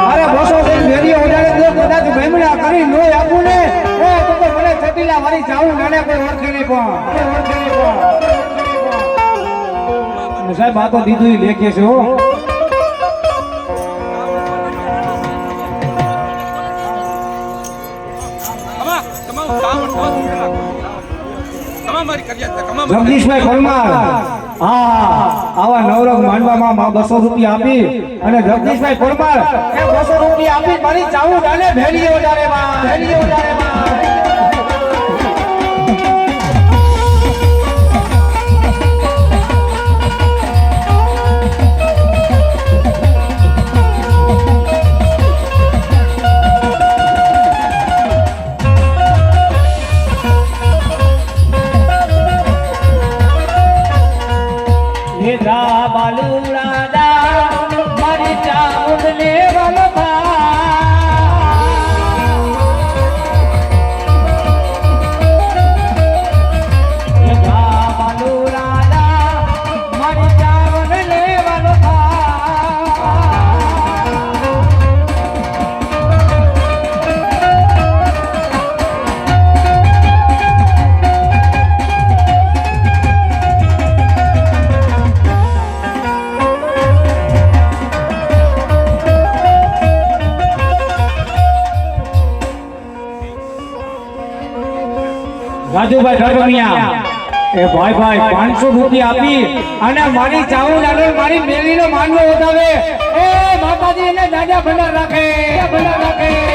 અરે બસો દિન વેરીઓ ઉડાડે તો કદાચ ભેમડા કરી નો આપું ને એ તો મને ચોટીલા મારી જાવું નાને કોઈ ઓળખે નહીં પણ સાહેબ આ તો દીધું લેખે છે હો જગદીશભાઈ પરમાર આવા નવરંગ માંડવામાં 200 રૂપિયા આપી અને જગદીશભાઈ પરમાર એ 200 રૂપિયા આપી મારી ચાવું ગાને ભેલીએ વધારે રાજુભાઈ ઢગમિયા એ ભાઈ 500 રૂપિયા આપી અને મારી ચાવું લાલો મારી મેલીનો માનવો વધાવે એ માતાજી એને દાદા ભંડાર રાખે